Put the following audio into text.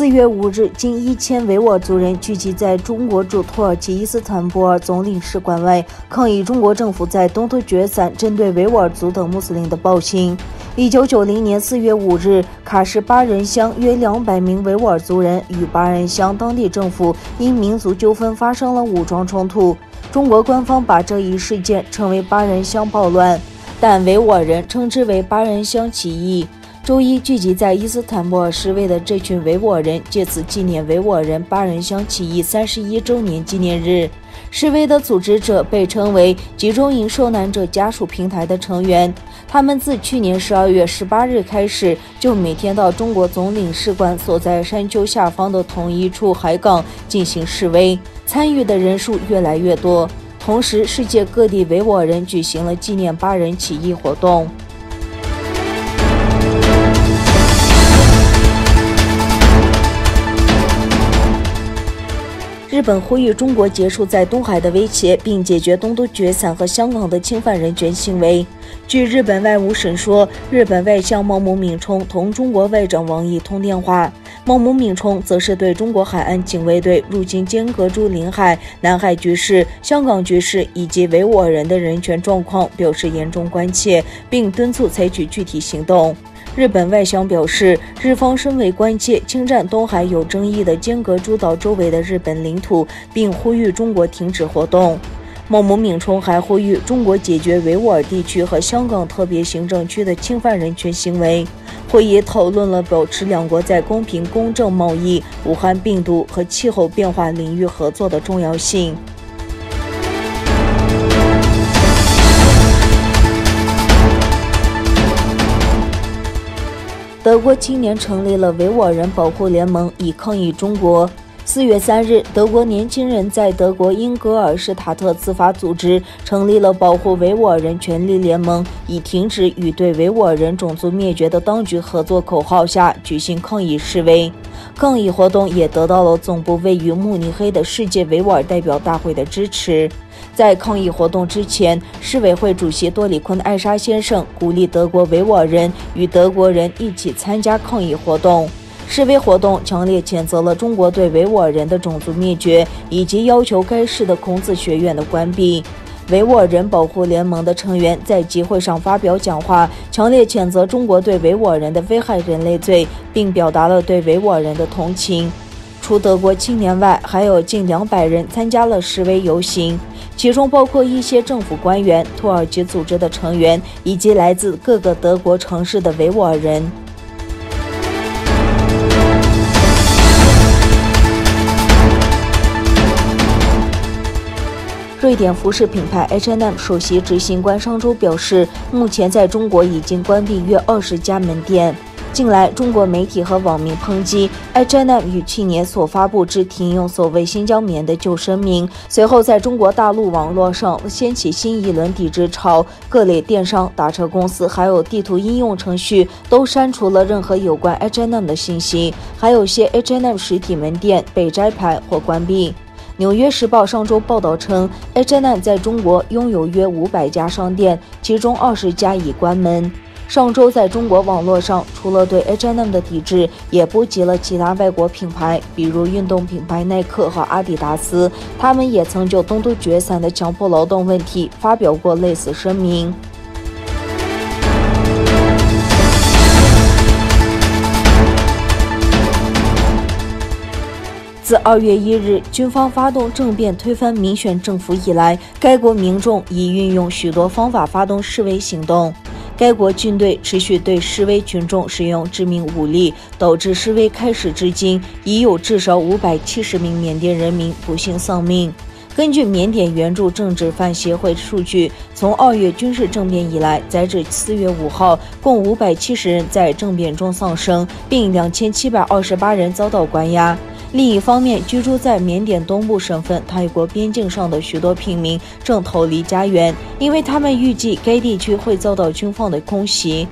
月5日，近1000维吾尔族人聚集在中国驻土耳其伊斯坦布尔总领事馆外，抗议中国政府在东突厥散针对维吾尔族等穆斯林的暴行。1990年4月5日，喀什巴人乡约200名维吾尔族人与巴人乡当地政府因民族纠纷发生了武装冲突。中国官方把这一事件称为巴人乡暴乱，但维吾尔人称之为巴人乡起义。周一，聚集在伊斯坦布尔示威的这群维吾尔人借此纪念维吾尔人巴人乡起义31周年纪念日。示威的组织者被称为集中营受难者家属平台的成员，他们自去年12月18日开始，就每天到中国总领事馆所在山丘下方的同一处海港进行示威，参与的人数越来越多。同时，世界各地维吾尔人举行了纪念巴人起义活动。日本呼吁中国结束在东海的威胁，并解决东突厥散和香港的侵犯人权行为。据日本外务省说，日本外相茂木敏充同中国外长王毅通电话，茂木敏充则是对中国海岸警卫队入侵尖阁诸领海、南海局势、香港局势以及维吾尔人的人权状况表示严重关切，并敦促采取具体行动。日本外相表示，日方深为关切侵占东海有争议的尖阁诸岛周围的日本领土，并呼吁中国停止活动。茂木敏充还呼吁中国解决维吾尔地区和香港特别行政区的侵犯人权行为。会议讨论了保持两国在公平公正贸易、武汉病毒和气候变化领域合作的重要性。德国今年成立了维吾尔人保护联盟，以抗议中国。4月3日，德国年轻人在德国英格尔施塔特自发组织成立了保护维吾尔人权利联盟，以停止与对维吾尔人种族灭绝的当局合作口号下举行抗议示威。抗议活动也得到了总部位于慕尼黑的世界维吾尔代表大会的支持。在抗议活动之前，市委会主席多里昆艾沙先生鼓励德国维吾尔人与德国人一起参加抗议活动。示威活动强烈谴责了中国对维吾尔人的种族灭绝，以及要求该市的孔子学院的关闭。维吾尔人保护联盟的成员在集会上发表讲话，强烈谴责中国对维吾尔人的危害人类罪，并表达了对维吾尔人的同情。除德国青年外，还有近200人参加了示威游行，其中包括一些政府官员、土耳其组织的成员以及来自各个德国城市的维吾尔人。瑞典服饰品牌 H&M 首席执行官上周表示，目前在中国已经关闭约20家门店。近来，中国媒体和网民抨击 H&M 于去年所发布之停用所谓新疆棉的旧声明，随后在中国大陆网络上掀起新一轮抵制潮，各类电商、打车公司还有地图应用程序都删除了任何有关 H&M 的信息，还有些 H&M 实体门店被摘牌或关闭。纽约时报上周报道称 ，H&M 在中国拥有约500家商店，其中20家已关门。上周在中国网络上，除了对 H&M 的抵制，也波及了其他外国品牌，比如运动品牌耐克和阿迪达斯，他们也曾就东突厥散的强迫劳动问题发表过类似声明。自2月1日军方发动政变推翻民选政府以来，该国民众已运用许多方法发动示威行动。该国军队持续对示威群众使用致命武力，导致示威开始至今已有至少570名缅甸人民不幸丧命。根据缅甸援助政治犯协会数据，从2月军事政变以来，截至4月5号，共570人在政变中丧生，并2728人遭到关押。另一方面，居住在缅甸东部省份泰国边境上的许多平民正逃离家园，因为他们预计该地区会遭到军方的空袭。